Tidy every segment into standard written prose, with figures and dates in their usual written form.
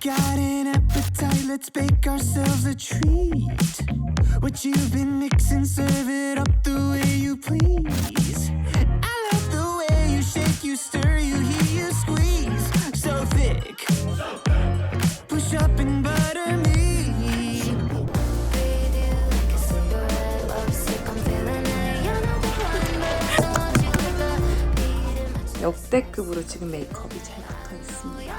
got an appetite, let's bake ourselves a treat. What you've been mixing, serve it up the way you please. I love the way you shake, you stir, you hear, you squeeze. So thick, push up and butter me. 역대급으로 지금 메이크업이 잘 붙어 있습니다.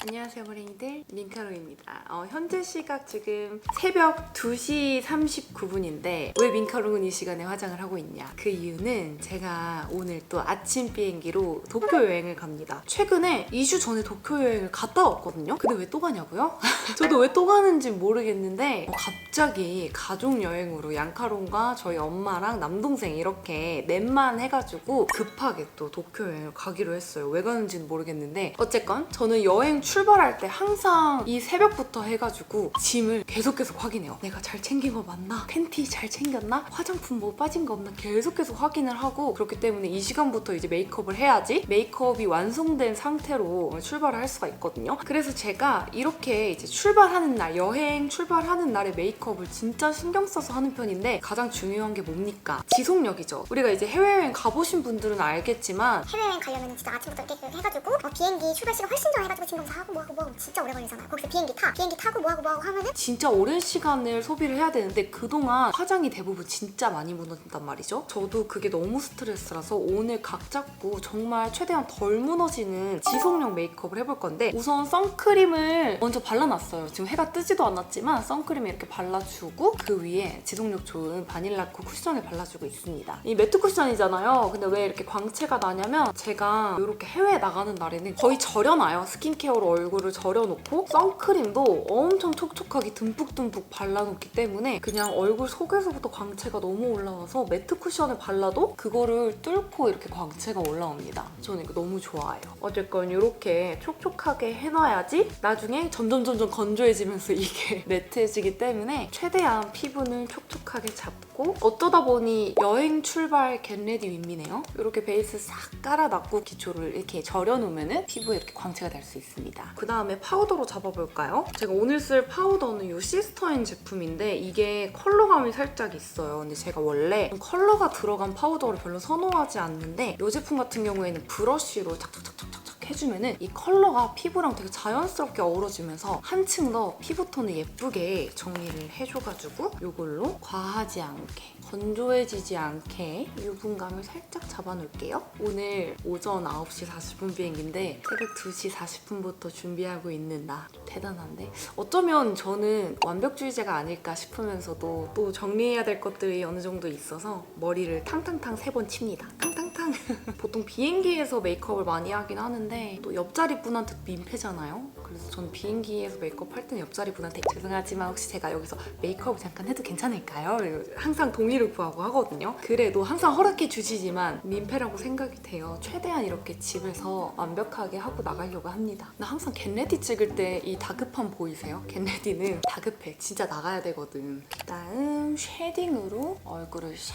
안녕하세요 브레인들, 민카롱입니다. 현재 시각 지금 새벽 2시 39분인데 왜 민카롱은 이 시간에 화장을 하고 있냐? 그 이유는 제가 오늘 또 아침 비행기로 도쿄 여행을 갑니다. 최근에 2주 전에 도쿄 여행을 갔다 왔거든요? 근데 왜 또 가냐고요? 저도 왜 또 가는지 모르겠는데 갑자기 가족 여행으로 양카롱과 저희 엄마랑 남동생 이렇게 넷만 해가지고 급하게 또 도쿄 여행을 가기로 했어요. 왜 가는지는 모르겠는데 어쨌건 저는 여행 출발할 때 항상 이 새벽부터 해가지고 짐을 계속 확인해요. 내가 잘 챙긴 거 맞나? 팬티 잘 챙겼나? 화장품 뭐 빠진 거 없나? 계속 확인을 하고, 그렇기 때문에 이 시간부터 이제 메이크업을 해야지 메이크업이 완성된 상태로 출발을 할 수가 있거든요. 그래서 제가 이렇게 이제 출발하는 날, 여행 출발하는 날에 메이크업을 진짜 신경 써서 하는 편인데, 가장 중요한 게 뭡니까? 지속력이죠. 우리가 이제 해외여행 가보신 분들은 알겠지만 해외여행 가려면 진짜 아침부터 이렇게 해가지고 비행기 출발 시간 훨씬 전에 해가지고 진동사하고 뭐하고 진짜 오래 걸리잖아요. 거기서 비행기 타고 뭐하고 하면은 진짜 오랜 시간을 소비를 해야 되는데 그동안 화장이 대부분 진짜 많이 무너진단 말이죠. 저도 그게 너무 스트레스라서 오늘 각 잡고 정말 최대한 덜 무너지는 지속력 메이크업을 해볼 건데, 우선 선크림을 먼저 발라놨어요. 지금 해가 뜨지도 않았지만 선크림을 이렇게 발라주고 그 위에 지속력 좋은 바닐라코 쿠션을 발라주고 있습니다. 이 매트 쿠션이잖아요. 근데 왜 이렇게 광채가 나냐면 제가 이렇게 해외 나가는 날에는 거의 절여놔요. 스킨케어로 얼굴을 절여놓고 선크림도 엄청 촉촉하게 듬뿍 발라놓기 때문에 그냥 얼굴 속에서부터 광채가 너무 올라와서 매트 쿠션을 발라도 그거를 뚫고 이렇게 광채가 올라옵니다. 저는 이거 너무 좋아해요. 어쨌건 이렇게 촉촉하게 해놔야지 나중에 점점 건조해지면서 이게 매트해지기 때문에 최대한 피부는 촉촉하게 잡고, 어쩌다 보니 여행 출발 겟레디 윈미네요. 이렇게 베이스 싹 깔아놨고 기초를 이렇게 절여놓으면 피부에 이렇게 광채가 날 수 있습니다. 그 다음에 파우더로 잡아볼까요? 제가 오늘 쓸 파우더는 이 시스터인 제품인데 이게 컬러감이 살짝 있어요. 근데 제가 원래 컬러가 들어간 파우더를 별로 선호하지 않는데 이 제품 같은 경우에는 브러쉬로 착착착착착 해주면은 이 컬러가 피부랑 되게 자연스럽게 어우러지면서 한층 더 피부톤을 예쁘게 정리를 해줘가지고 이걸로 과하지 않게, 건조해지지 않게 유분감을 살짝 잡아놓을게요. 오늘 오전 9시 40분 비행기인데 새벽 2시 40분부터 준비하고 있는 나 대단한데? 어쩌면 저는 완벽주의자가 아닐까 싶으면서도 또 정리해야 될 것들이 어느 정도 있어서 머리를 탕탕탕 3번 칩니다. 탕탕탕. 보통 비행기에서 메이크업을 많이 하긴 하는데 또 옆자리 분한테 민폐잖아요. 그래서 저는 비행기에서 메이크업 할 때는 옆자리 분한테 죄송하지만 혹시 제가 여기서 메이크업 잠깐 해도 괜찮을까요? 항상 동의를 구하고 하거든요. 그래도 항상 허락해 주시지만 민폐라고 생각이 돼요. 최대한 이렇게 집에서 완벽하게 하고 나가려고 합니다. 나 항상 겟레디 찍을 때 이 다급함 보이세요? 겟레디는 다급해. 진짜 나가야 되거든. 다음 쉐딩으로 얼굴을 샥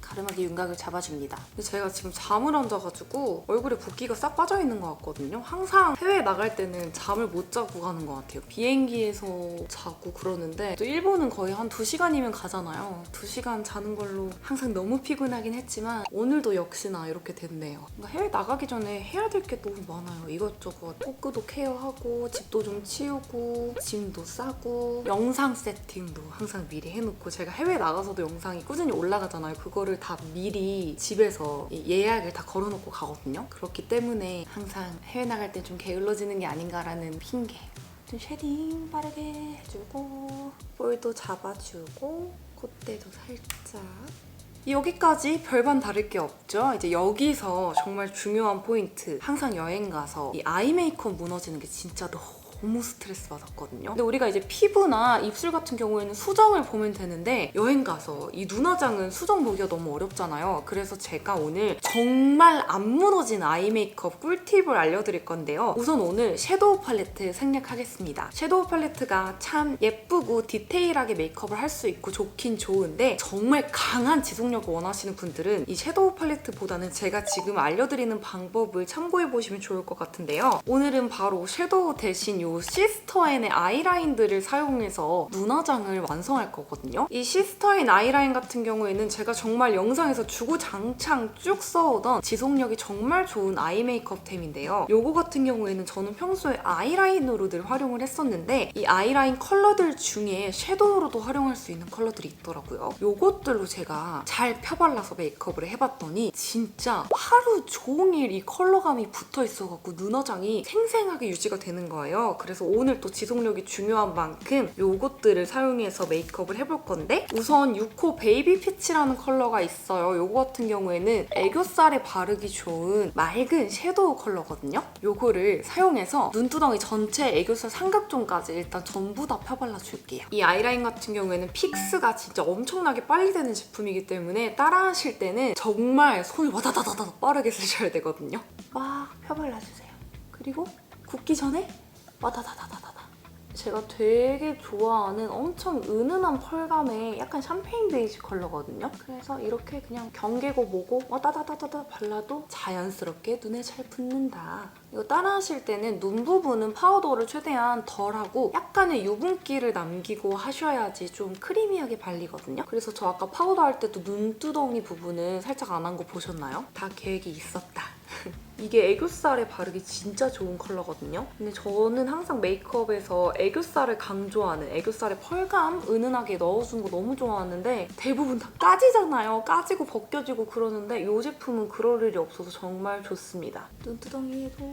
가름하게 윤곽을 잡아줍니다. 근데 제가 지금 잠을 안 자가지고 얼굴에 붓기가 싹 빠져있는 것 같거든요. 항상 해외 나갈 때는 잠을 못 자고 가는 것 같아요. 비행기에서 자고 그러는데 또 일본은 거의 한 2시간이면 가잖아요. 2시간 자는 걸로 항상 너무 피곤하긴 했지만 오늘도 역시나 이렇게 됐네요. 해외 나가기 전에 해야 될 게 너무 많아요. 이것저것 토크도 케어하고 집도 좀 치우고 짐도 싸고 영상 세팅도 항상 미리 해놓고, 제가 해외 나가서도 영상이 꾸준히 올라가잖아요. 그거를 다 미리 집에서 예약을 다 걸어놓고 가거든요. 그렇기 때문에 항상 해외 나갈 때 좀 게을러지는 게 아닌가라는 핑계. 좀 쉐딩 빠르게 해주고 볼도 잡아주고 콧대도 살짝. 여기까지 별반 다를 게 없죠. 이제 여기서 정말 중요한 포인트. 항상 여행 가서 이 아이 메이크업 무너지는 게 진짜 너무 너무 스트레스 받았거든요. 근데 우리가 이제 피부나 입술 같은 경우에는 수정을 보면 되는데 여행 가서 이 눈화장은 수정 보기가 너무 어렵잖아요. 그래서 제가 오늘 정말 안 무너진 아이 메이크업 꿀팁을 알려드릴 건데요. 우선 오늘 섀도우 팔레트 생략하겠습니다. 섀도우 팔레트가 참 예쁘고 디테일하게 메이크업을 할 수 있고 좋긴 좋은데 정말 강한 지속력을 원하시는 분들은 이 섀도우 팔레트보다는 제가 지금 알려드리는 방법을 참고해보시면 좋을 것 같은데요. 오늘은 바로 섀도우 대신 이 시스터앤의 아이라인들을 사용해서 눈화장을 완성할 거거든요. 이 시스터앤 아이라인 같은 경우에는 제가 정말 영상에서 주구장창 쭉 써오던 지속력이 정말 좋은 아이 메이크업템인데요. 요거 같은 경우에는 저는 평소에 아이라인으로 늘 활용을 했었는데 이 아이라인 컬러들 중에 섀도우로도 활용할 수 있는 컬러들이 있더라고요. 요것들로 제가 잘 펴발라서 메이크업을 해봤더니 진짜 하루 종일 이 컬러감이 붙어있어갖고 눈화장이 생생하게 유지가 되는 거예요. 그래서 오늘 또 지속력이 중요한 만큼 요것들을 사용해서 메이크업을 해볼 건데 우선 6호 베이비 피치라는 컬러가 있어요. 요거 같은 경우에는 애교살에 바르기 좋은 맑은 섀도우 컬러거든요. 요거를 사용해서 눈두덩이 전체 애교살 삼각존까지 일단 전부 다 펴발라줄게요. 이 아이라인 같은 경우에는 픽스가 진짜 엄청나게 빨리 되는 제품이기 때문에 따라하실 때는 정말 손을 와다다다다 빠르게 쓰셔야 되거든요. 막 펴발라주세요. 그리고 굳기 전에 와다다다다다. 제가 되게 좋아하는 엄청 은은한 펄감의 약간 샴페인 베이지 컬러거든요. 그래서 이렇게 그냥 경계고 뭐고 와다다다다다 발라도 자연스럽게 눈에 잘 붙는다. 이거 따라하실 때는 눈 부분은 파우더를 최대한 덜하고 약간의 유분기를 남기고 하셔야지 좀 크리미하게 발리거든요. 그래서 저 아까 파우더 할 때도 눈두덩이 부분은 살짝 안 한 거 보셨나요? 다 계획이 있었다. 이게 애교살에 바르기 진짜 좋은 컬러거든요. 근데 저는 항상 메이크업에서 애교살을 강조하는 애교살에 펄감 은은하게 넣어주는 거 너무 좋아하는데 대부분 다 까지잖아요. 까지고 벗겨지고 그러는데 이 제품은 그럴 일이 없어서 정말 좋습니다. 눈두덩이에도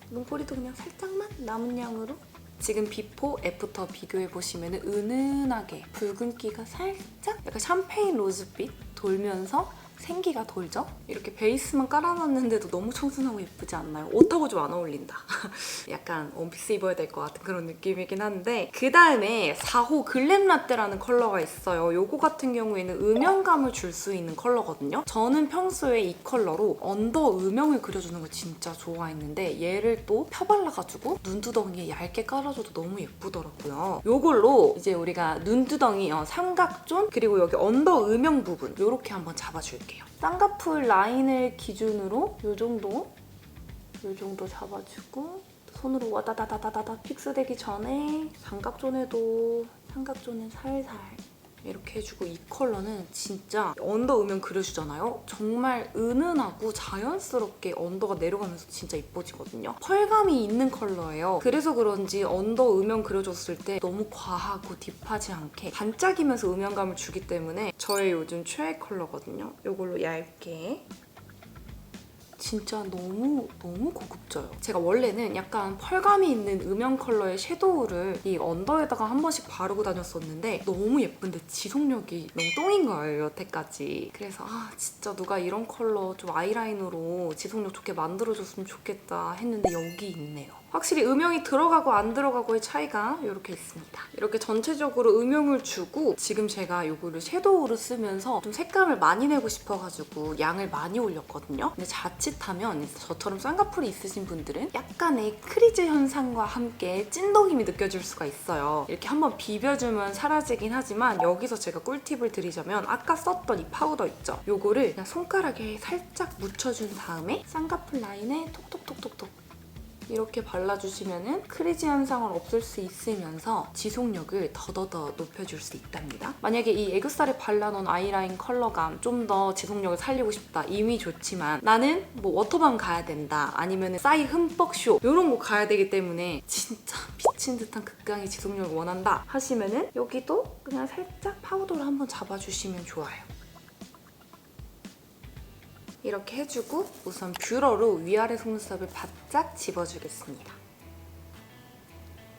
눈꼬리도 그냥 살짝만 남은 양으로 지금 비포, 애프터 비교해보시면 은은하게 붉은기가 살짝 약간 샴페인 로즈빛 돌면서 생기가 돌죠? 이렇게 베이스만 깔아놨는데도 너무 청순하고 예쁘지 않나요? 옷하고 좀 안 어울린다. 약간 원피스 입어야 될 것 같은 그런 느낌이긴 한데 그 다음에 4호 글램 라떼라는 컬러가 있어요. 요거 같은 경우에는 음영감을 줄 수 있는 컬러거든요. 저는 평소에 이 컬러로 언더 음영을 그려주는 걸 진짜 좋아했는데 얘를 또 펴발라가지고 눈두덩이에 얇게 깔아줘도 너무 예쁘더라고요. 요걸로 이제 우리가 눈두덩이 삼각존 그리고 여기 언더 음영 부분 요렇게 한번 잡아줄게요. 쌍꺼풀 라인을 기준으로 요 정도 잡아주고 손으로 와다다다다다 픽스되기 전에 삼각존은 살살 이렇게 해주고 이 컬러는 진짜 언더 음영 그려주잖아요? 정말 은은하고 자연스럽게 언더가 내려가면서 진짜 이뻐지거든요. 펄감이 있는 컬러예요. 그래서 그런지 언더 음영 그려줬을 때 너무 과하고 딥하지 않게 반짝이면서 음영감을 주기 때문에 저의 요즘 최애 컬러거든요. 이걸로 얇게 진짜 너무 고급져요. 제가 원래는 약간 펄감이 있는 음영 컬러의 섀도우를 이 언더에다가 한 번씩 바르고 다녔었는데 너무 예쁜데 지속력이 너무 똥인 거예요, 여태까지. 그래서 진짜 누가 이런 컬러 좀 아이라인으로 지속력 좋게 만들어줬으면 좋겠다 했는데 여기 있네요. 확실히 음영이 들어가고 안 들어가고의 차이가 이렇게 있습니다. 이렇게 전체적으로 음영을 주고 지금 제가 이거를 섀도우로 쓰면서 좀 색감을 많이 내고 싶어가지고 양을 많이 올렸거든요. 근데 자칫하면 저처럼 쌍꺼풀이 있으신 분들은 약간의 크리즈 현상과 함께 찐덕임이 느껴질 수가 있어요. 이렇게 한번 비벼주면 사라지긴 하지만 여기서 제가 꿀팁을 드리자면 아까 썼던 이 파우더 있죠? 이거를 그냥 손가락에 살짝 묻혀준 다음에 쌍꺼풀 라인에 톡톡톡톡톡 이렇게 발라주시면 크리즈 현상을 없앨 수 있으면서 지속력을 더더더 높여줄 수 있답니다. 만약에 이 애교살에 발라놓은 아이라인 컬러감 좀 더 지속력을 살리고 싶다 이미 좋지만 나는 뭐 워터밤 가야 된다 아니면 싸이 흠뻑 쇼 이런 거 가야 되기 때문에 진짜 미친 듯한 극강의 지속력을 원한다 하시면은 여기도 그냥 살짝 파우더를 한번 잡아주시면 좋아요. 이렇게 해주고 우선 뷰러로 위아래 속눈썹을 바짝 집어주겠습니다.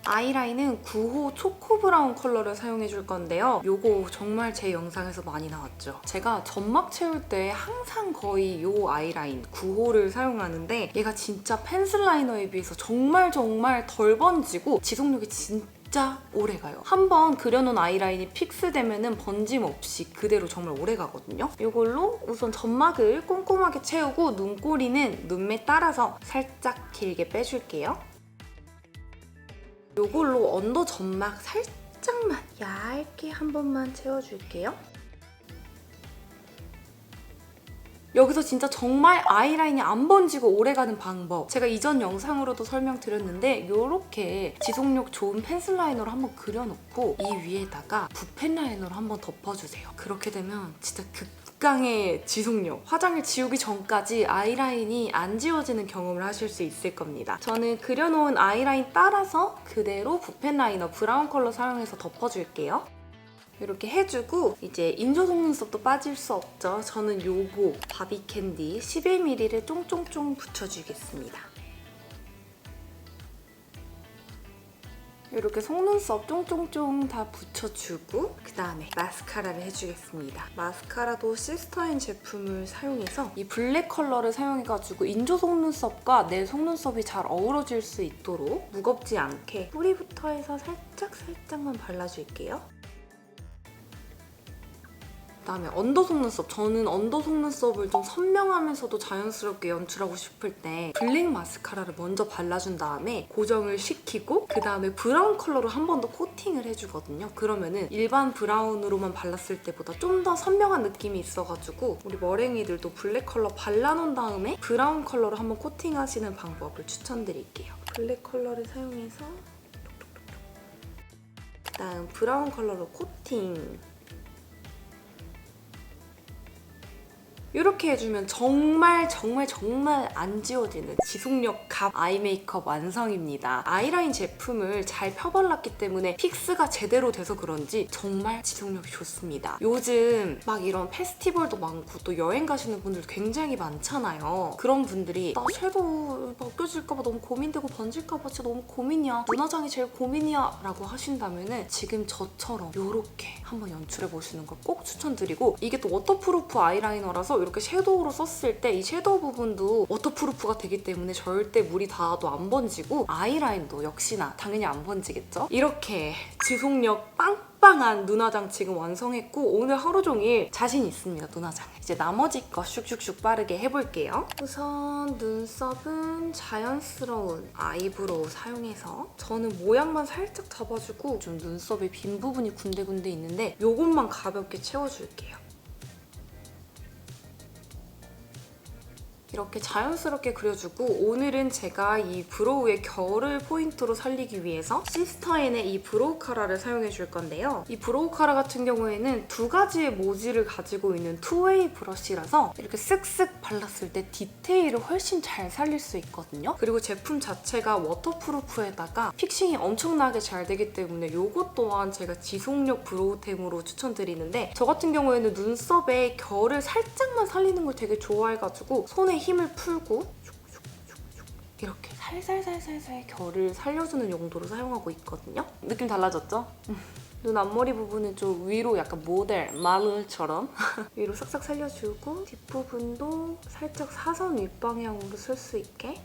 아이라인은 9호 초코 브라운 컬러를 사용해 줄 건데요. 요거 정말 제 영상에서 많이 나왔죠. 제가 점막 채울 때 항상 거의 요 아이라인 9호를 사용하는데 얘가 진짜 펜슬 라이너에 비해서 정말 덜 번지고 지속력이 진짜 오래가요. 한번 그려놓은 아이라인이 픽스되면은 번짐 없이 그대로 정말 오래가거든요. 이걸로 우선 점막을 꼼꼼하게 채우고 눈꼬리는 눈매 따라서 살짝 길게 빼줄게요. 이걸로 언더 점막 살짝만 얇게 한 번만 채워줄게요. 여기서 진짜 정말 아이라인이 안 번지고 오래가는 방법 제가 이전 영상으로도 설명드렸는데 이렇게 지속력 좋은 펜슬 라이너로 한번 그려놓고 이 위에다가 붓펜 라이너로 한번 덮어주세요. 그렇게 되면 진짜 극강의 지속력, 화장을 지우기 전까지 아이라인이 안 지워지는 경험을 하실 수 있을 겁니다. 저는 그려놓은 아이라인 따라서 그대로 붓펜 라이너 브라운 컬러 사용해서 덮어줄게요. 이렇게 해주고 이제 인조 속눈썹도 빠질 수 없죠. 저는 요거 바비캔디 11mm를 쫑쫑쫑 붙여주겠습니다. 이렇게 속눈썹 쫑쫑쫑 다 붙여주고 그 다음에 마스카라를 해주겠습니다. 마스카라도 시스터인 제품을 사용해서 이 블랙 컬러를 사용해가지고 인조 속눈썹과 내 속눈썹이 잘 어우러질 수 있도록 무겁지 않게 뿌리부터 해서 살짝만 발라줄게요. 그다음에 언더 속눈썹. 저는 언더 속눈썹을 좀 선명하면서도 자연스럽게 연출하고 싶을 때 블랙 마스카라를 먼저 발라준 다음에 고정을 시키고 그 다음에 브라운 컬러로 한 번 더 코팅을 해주거든요. 그러면은 일반 브라운으로만 발랐을 때보다 좀 더 선명한 느낌이 있어가지고 우리 머랭이들도 블랙 컬러 발라놓은 다음에 브라운 컬러로 한번 코팅하시는 방법을 추천드릴게요. 블랙 컬러를 사용해서 그다음 브라운 컬러로 코팅. 이렇게 해주면 정말 안 지워지는 지속력 갑 아이 메이크업 완성입니다. 아이라인 제품을 잘 펴발랐기 때문에 픽스가 제대로 돼서 그런지 정말 지속력이 좋습니다. 요즘 막 이런 페스티벌도 많고 또 여행 가시는 분들 굉장히 많잖아요. 그런 분들이 나 섀도우 벗겨질까봐 너무 고민되고 번질까봐 진짜 너무 고민이야. 눈화장이 제일 고민이야 라고 하신다면 지금 저처럼 이렇게 한번 연출해보시는 걸 꼭 추천드리고 이게 또 워터프루프 아이라이너라서 이렇게 섀도우로 썼을 때 이 섀도우 부분도 워터프루프가 되기 때문에 절대 물이 닿아도 안 번지고 아이라인도 역시나 당연히 안 번지겠죠? 이렇게 지속력 빵빵한 눈화장 지금 완성했고 오늘 하루 종일 자신 있습니다, 눈화장. 이제 나머지 거 슉슉슉 빠르게 해볼게요. 우선 눈썹은 자연스러운 아이브로우 사용해서 저는 모양만 살짝 잡아주고 좀 눈썹에 빈 부분이 군데군데 있는데 이것만 가볍게 채워줄게요. 이렇게 자연스럽게 그려주고 오늘은 제가 이 브로우의 결을 포인트로 살리기 위해서 시스터인의 이 브로우 카라를 사용해 줄 건데요. 이 브로우 카라 같은 경우에는 두 가지의 모지를 가지고 있는 투웨이 브러쉬라서 이렇게 쓱쓱 발랐을 때 디테일을 훨씬 잘 살릴 수 있거든요. 그리고 제품 자체가 워터프루프에다가 픽싱이 엄청나게 잘 되기 때문에 이것 또한 제가 지속력 브로우템으로 추천드리는데 저 같은 경우에는 눈썹에 결을 살짝만 살리는 걸 되게 좋아해가지고 손에 힘을 풀고 이렇게 살살살살살 결을 살려주는 용도로 사용하고 있거든요. 느낌 달라졌죠? 눈 앞머리 부분은 좀 위로 약간 모델, 마늘처럼 위로 싹싹 살려주고 뒷부분도 살짝 사선 윗방향으로 쓸 수 있게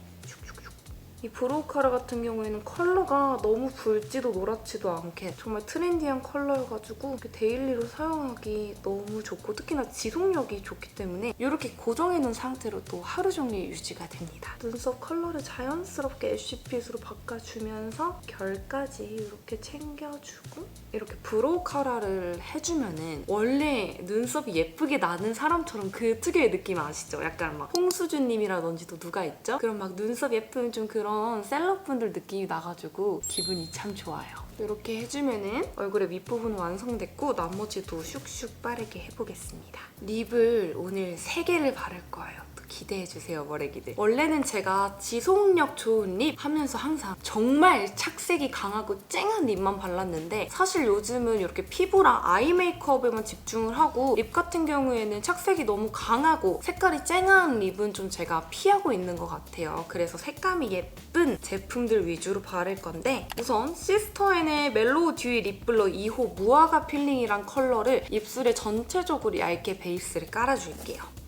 이 브로우 카라 같은 경우에는 컬러가 너무 붉지도 노랗지도 않게 정말 트렌디한 컬러여가지고 이렇게 데일리로 사용하기 너무 좋고 특히나 지속력이 좋기 때문에 이렇게 고정해놓은 상태로 또 하루 종일 유지가 됩니다. 눈썹 컬러를 자연스럽게 애쉬빛으로 바꿔주면서 결까지 이렇게 챙겨주고 이렇게 브로우 카라를 해주면은 원래 눈썹이 예쁘게 나는 사람처럼 그 특유의 느낌 아시죠? 약간 막 홍수주님이라든지 또 누가 있죠? 그런 막 눈썹 예쁜 좀 그런 셀럽분들 느낌이 나가지고 기분이 참 좋아요. 이렇게 해주면은 얼굴의 윗부분 완성됐고 나머지도 슉슉 빠르게 해보겠습니다. 립을 오늘 3개를 바를 거예요. 기대해주세요, 머랭이들. 원래는 제가 지속력 좋은 립 하면서 항상 정말 착색이 강하고 쨍한 립만 발랐는데 사실 요즘은 이렇게 피부랑 아이 메이크업에만 집중을 하고 립 같은 경우에는 착색이 너무 강하고 색깔이 쨍한 립은 좀 제가 피하고 있는 것 같아요. 그래서 색감이 예쁜 제품들 위주로 바를 건데 우선 시스터앤의 멜로우 듀이 립블러 2호 무화과 필링이란 컬러를 입술에 전체적으로 얇게 베이스를 깔아줄게요.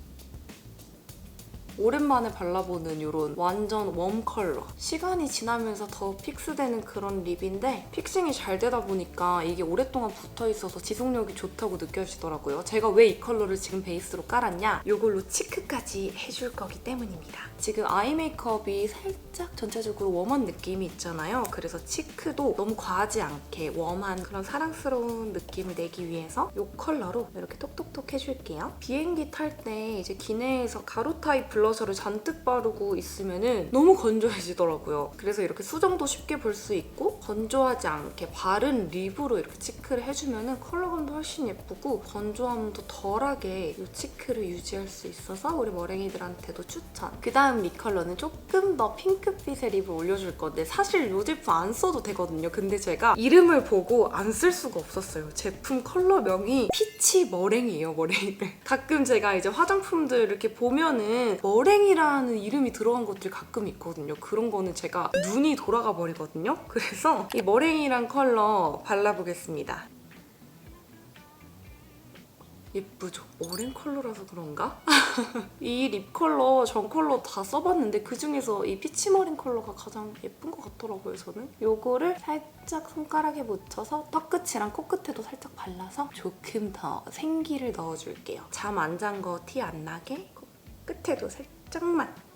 오랜만에 발라보는 이런 완전 웜 컬러. 시간이 지나면서 더 픽스되는 그런 립인데 픽싱이 잘 되다 보니까 이게 오랫동안 붙어있어서 지속력이 좋다고 느껴지더라고요. 제가 왜 이 컬러를 지금 베이스로 깔았냐? 이걸로 치크까지 해줄 거기 때문입니다. 지금 아이 메이크업이 살짝 전체적으로 웜한 느낌이 있잖아요. 그래서 치크도 너무 과하지 않게 웜한 그런 사랑스러운 느낌을 내기 위해서 이 컬러로 이렇게 톡톡톡 해줄게요. 비행기 탈 때 이제 기내에서 가루 타입 블러셔를 잔뜩 바르고 있으면은 너무 건조해지더라고요. 그래서 이렇게 수정도 쉽게 볼 수 있고 건조하지 않게 바른 립으로 이렇게 치크를 해주면은 컬러감도 훨씬 예쁘고 건조함도 덜하게 이 치크를 유지할 수 있어서 우리 머랭이들한테도 추천. 그 다음 립 컬러는 조금 더 핑크빛의 립을 올려줄 건데 사실 이 제품 안 써도 되거든요. 근데 제가 이름을 보고 안 쓸 수가 없었어요. 제품 컬러명이 피치 머랭이에요, 머랭이들. 가끔 제가 이제 화장품들 이렇게 보면은 머랭이라는 이름이 들어간 것들이 가끔 있거든요. 그런 거는 제가 눈이 돌아가 버리거든요. 그래서 이 머랭이란 컬러 발라보겠습니다. 예쁘죠? 어린 컬러라서 그런가? 이 립 컬러 전 컬러 다 써봤는데 그중에서 이 피치머린 컬러가 가장 예쁜 것 같더라고요, 저는. 요거를 살짝 손가락에 묻혀서 턱끝이랑 코끝에도 살짝 발라서 조금 더 생기를 넣어줄게요. 잠 안 잔 거 티 안 나게 끝에도 살짝만.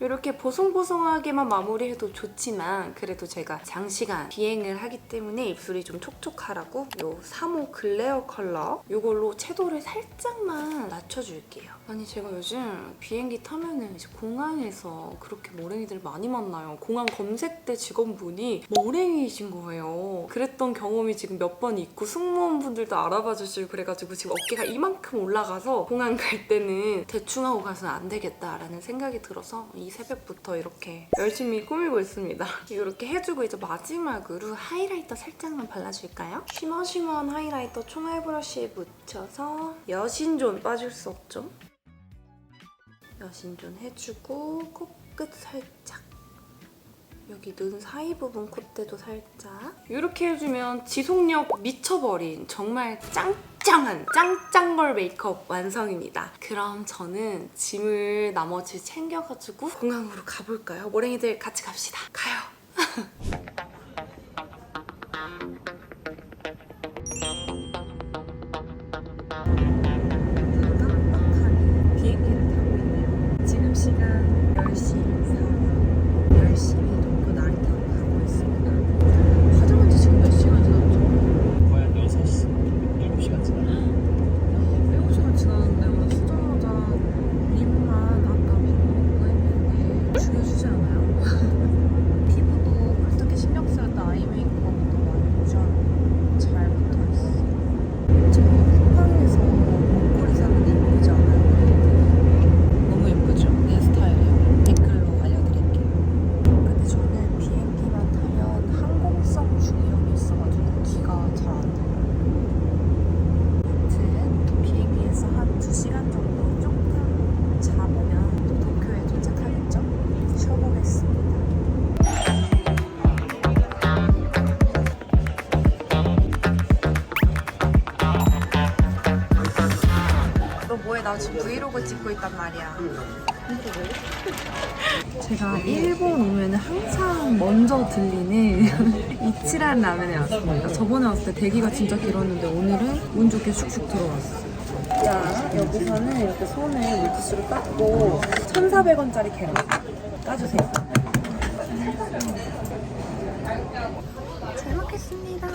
이렇게 보송보송하게만 마무리해도 좋지만 그래도 제가 장시간 비행을 하기 때문에 입술이 좀 촉촉하라고 이 3호 글레어 컬러 이걸로 채도를 살짝만 낮춰줄게요. 아니 제가 요즘 비행기 타면은 이제 공항에서 그렇게 머랭이들 많이 만나요. 공항 검색대 직원분이 머랭이신 거예요. 그랬던 경험이 지금 몇 번 있고 승무원분들도 알아봐 주시고 그래가지고 지금 어깨가 이만큼 올라가서 공항 갈 때는 대충 하고 가서는 안 되겠다라는 생각이 들어서 이 새벽부터 이렇게 열심히 꾸미고 있습니다. 이렇게 해주고 이제 마지막으로 하이라이터 살짝만 발라줄까요? 쉬머쉬머한 하이라이터 총알 브러쉬에 묻혀서 여신존 빠질 수 없죠? 여신존 해주고 코끝 살짝 여기 눈 사이 부분 콧대도 살짝 이렇게 해주면 지속력 미쳐버린 정말 짱짱한 짱짱걸 메이크업 완성입니다. 그럼 저는 짐을 나머지 챙겨가지고 공항으로 가볼까요? 머랭이들 같이 갑시다. 가요! 비행기를 타고 있네요. 지금 시간 10시 4분. 열심히 도쿄 나리타로 가고 있습니다. 화장한 지 지금 몇 시간 지났죠? 거의 한 6시, 7시간 지났네. 7시간 지났는데 오늘 수정하자 립만 아까 미국 했는데 죽여주지 않아요? 피부도 어떻게 신경 쓰였다 아이 메이크업도 완전 잘 붙어있어. 저 쿠팡에서 목걸이 샀는데 예쁘지 않아요? 너무 예쁘죠? 내 스타일이에요. 댓글로 알려드릴게요. 근데 저는 비행기만 타면 항공성 중이염이 있어가지고 귀가 잘 안 들려요. 아무튼 비행기에서 한 2시간 정도 조금 자보면 또 도쿄에 도착하겠죠? 쉬어보겠습니다. 너 뭐해? 나 지금 브이로그 찍고 있단 말이야. 제가 일본 오면 항상 먼저 들리는 이치란 라면에 왔습니다. 저번에 왔을 때 대기가 진짜 길었는데 오늘은 운 좋게 슉슉 들어왔어. 자, 여기서는 이렇게 손을 물티슈로 닦고 1,400원짜리 계란 까주세요. 잘 먹겠습니다.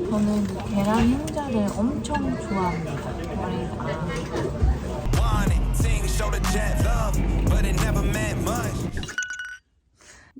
저는 이 계란 흰자를 엄청 좋아합니다.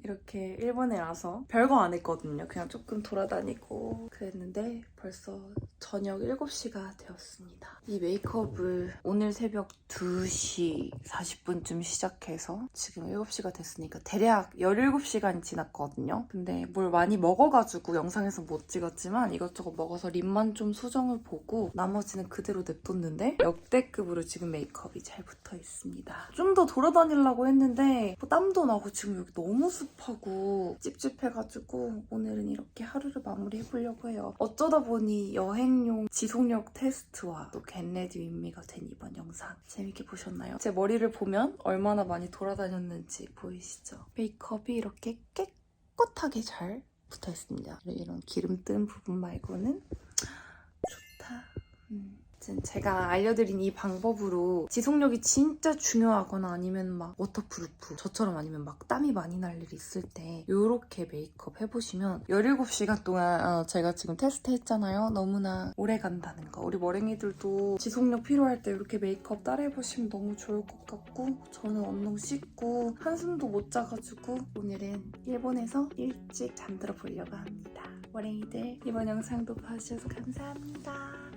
이렇게 일본에 와서 별거 안 했거든요. 그냥 조금 돌아다니고 그랬는데 벌써 저녁 7시가 되었습니다. 이 메이크업을 오늘 새벽 2시 40분쯤 시작해서 지금 7시가 됐으니까 대략 17시간이 지났거든요. 근데 뭘 많이 먹어가지고 영상에서 못 찍었지만 이것저것 먹어서 립만 좀 수정을 보고 나머지는 그대로 냅뒀는데 역대급으로 지금 메이크업이 잘 붙어 있습니다. 좀 더 돌아다니려고 했는데 뭐 땀도 나고 지금 여기 너무 습하고 찝찝해가지고 오늘은 이렇게 하루를 마무리해보려고 해요. 어쩌다 보니 여행용 지속력 테스트와 또 겟레디 윈미가 된 이번 영상 재밌게 보셨나요? 제 머리를 보면 얼마나 많이 돌아다녔는지 보이시죠? 메이크업이 이렇게 깨끗하게 잘 붙어 있습니다. 이런 기름 뜬 부분 말고는 좋다. 제가 알려드린 이 방법으로 지속력이 진짜 중요하거나 아니면 막 워터프루프 저처럼 아니면 막 땀이 많이 날 일이 있을 때 이렇게 메이크업 해보시면 17시간 동안 제가 지금 테스트 했잖아요. 너무나 오래 간다는 거. 우리 머랭이들도 지속력 필요할 때 이렇게 메이크업 따라해보시면 너무 좋을 것 같고 저는 얼른 씻고 한숨도 못 자가지고 오늘은 일본에서 일찍 잠들어 보려고 합니다. 머랭이들 이번 영상도 봐주셔서 감사합니다.